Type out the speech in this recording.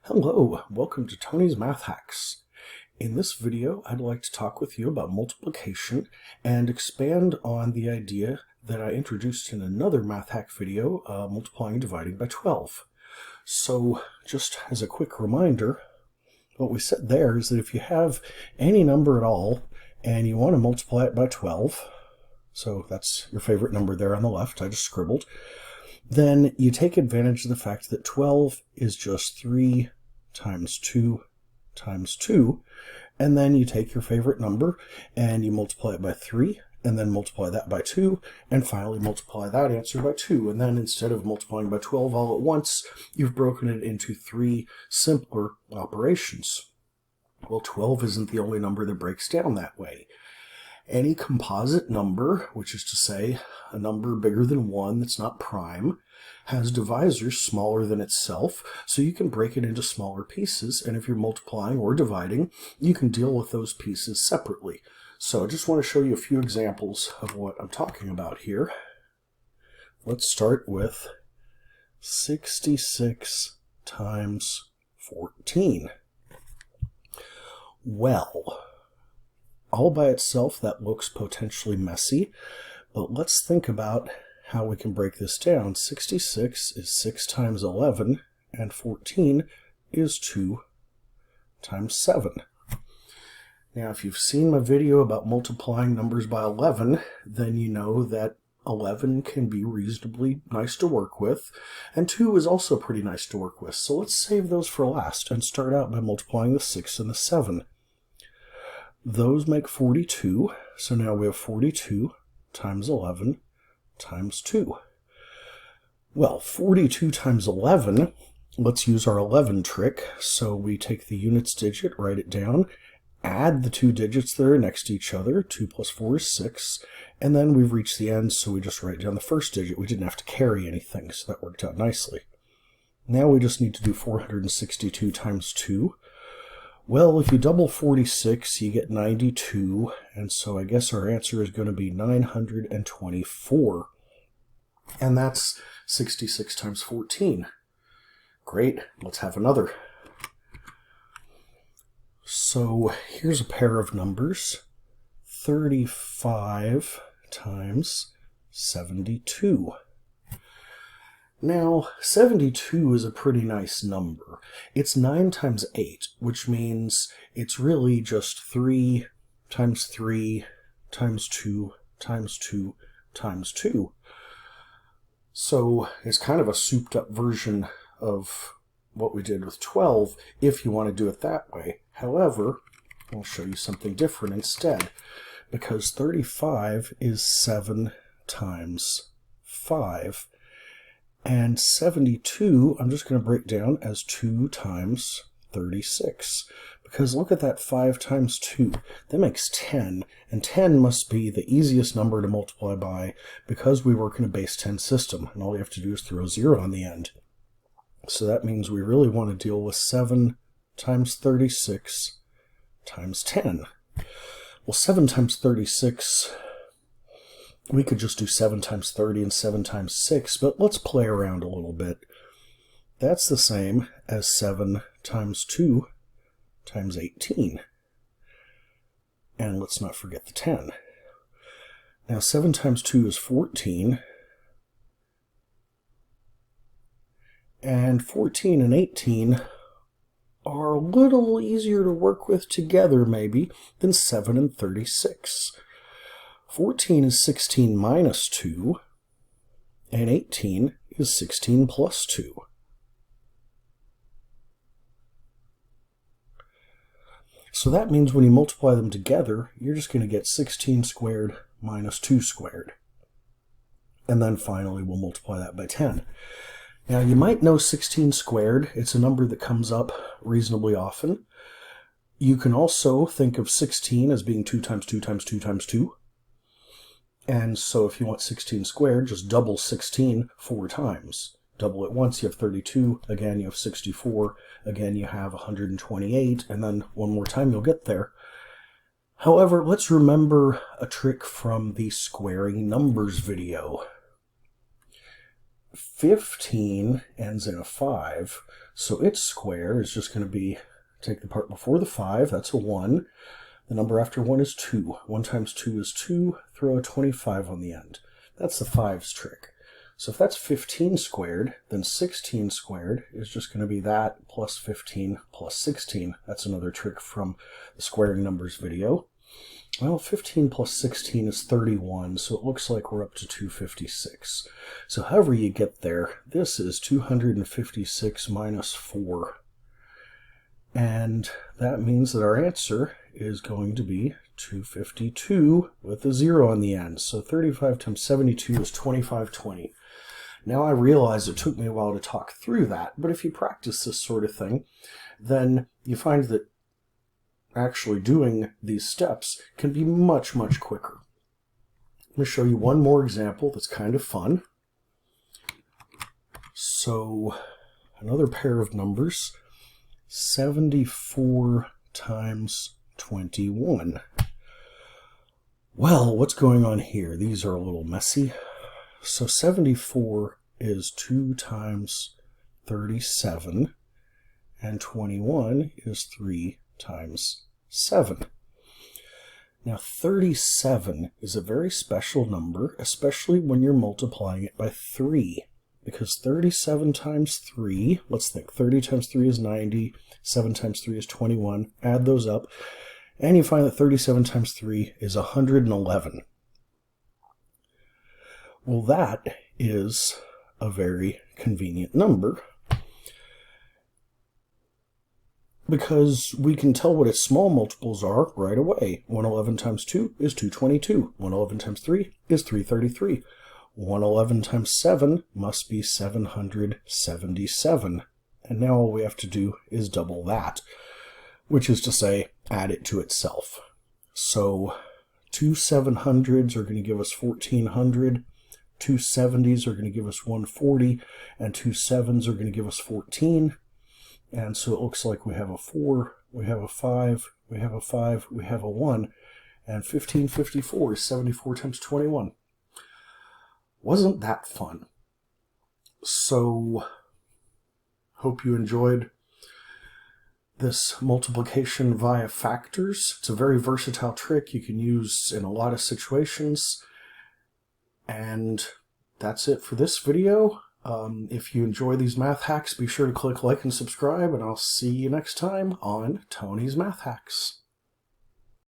Hello, welcome to Tony's Math Hacks. In this video, I'd like to talk with you about multiplication and expand on the idea that I introduced in another math hack video, multiplying and dividing by 12. So just as a quick reminder, what we said there is that if you have any number at all and you want to multiply it by 12, so that's your favorite number there on the left, I just scribbled, then you take advantage of the fact that 12 is just 3 times 2 times 2, and then you take your favorite number and you multiply it by 3, and then multiply that by 2, and finally multiply that answer by 2. And then instead of multiplying by 12 all at once, you've broken it into 3 simpler operations. Well, 12 isn't the only number that breaks down that way. Any composite number, which is to say a number bigger than 1 that's not prime, has divisors smaller than itself, so you can break it into smaller pieces, and if you're multiplying or dividing, you can deal with those pieces separately. So I just want to show you a few examples of what I'm talking about here. Let's start with 66 times 14. Well, all by itself that looks potentially messy, but let's think about how we can break this down. 66 is 6 times 11, and 14 is 2 times 7. Now, if you've seen my video about multiplying numbers by 11, then you know that 11 can be reasonably nice to work with, and 2 is also pretty nice to work with. So let's save those for last and start out by multiplying the 6 and the 7. Those make 42, so now we have 42 times 11 times 2. Well, 42 times 11, let's use our 11 trick. So we take the units digit, write it down, add the two digits that are next to each other, 2 plus 4 is 6, and then we've reached the end, so we just write down the first digit. We didn't have to carry anything, so that worked out nicely. Now we just need to do 462 times 2. Well, if you double 46, you get 92, and so I guess our answer is going to be 924. And that's 66 times 14. Great, let's have another. So here's a pair of numbers, 35 times 72. Now, 72 is a pretty nice number. It's 9 times 8, which means it's really just 3 times 3 times 2 times 2 times 2. So it's kind of a souped up version of what we did with 12, if you want to do it that way. However, I'll show you something different instead, because 35 is 7 times 5. And 72, I'm just going to break down as 2 times 36. Because look at that 5 times 2. That makes 10. And 10 must be the easiest number to multiply by because we work in a base 10 system. And all we have to do is throw 0 on the end. So that means we really want to deal with 7 times 36 times 10. Well, 7 times 36... we could just do 7 times 30 and 7 times 6, but let's play around a little bit. That's the same as 7 times 2 times 18. And let's not forget the 10. Now 7 times 2 is 14. And 14 and 18 are a little easier to work with together, maybe, than 7 and 36. 14 is 16 minus 2, and 18 is 16 plus 2. So that means when you multiply them together, you're just going to get 16 squared minus 2 squared. And then finally we'll multiply that by 10. Now you might know 16 squared. It's a number that comes up reasonably often. You can also think of 16 as being 2 times 2 times 2 times 2. And so if you want 16 squared, just double 16 4 times. Double it once, you have 32. Again, you have 64. Again, you have 128. And then one more time, you'll get there. However, let's remember a trick from the squaring numbers video. 15 ends in a 5, So its square is just going to be, take the part before the 5, that's a 1. The number after 1 is 2. 1 times 2 is 2. Throw a 25 on the end. That's the 5's trick. So if that's 15 squared, then 16 squared is just going to be that plus 15 plus 16. That's another trick from the squaring numbers video. Well, 15 plus 16 is 31, so it looks like we're up to 256. So however you get there, this is 256 minus 4. And that means that our answer is going to be 252 with a 0 on the end. So 35 times 72 is 2520. Now I realize it took me a while to talk through that, but if you practice this sort of thing, then you find that actually doing these steps can be much, much quicker. I'm going to show you one more example that's kind of fun. So another pair of numbers, 74 times 21. Well, what's going on here? These are a little messy. So 74 is 2 times 37, and 21 is 3 times 7. Now 37 is a very special number, especially when you're multiplying it by 3. Because 37 times 3, let's think, 30 times 3 is 90, 7 times 3 is 21, add those up, and you find that 37 times 3 is 111. Well, that is a very convenient number, because we can tell what its small multiples are right away. 111 times 2 is 222. 111 times 3 is 333. 111 times 7 must be 777. And now all we have to do is double that, which is to say, add it to itself. So 2 700s are going to give us 1400. 2 70s are going to give us 140, and 2 7s are going to give us 14. And so it looks like we have a 4, we have a 5, we have a 5, we have a 1, and 1554 is 74 times 21. Wasn't that fun? So, hope you enjoyed this multiplication via factors. It's a very versatile trick you can use in a lot of situations. And that's it for this video. If you enjoy these math hacks, be sure to click like and subscribe, and I'll see you next time on Tony's Math Hacks.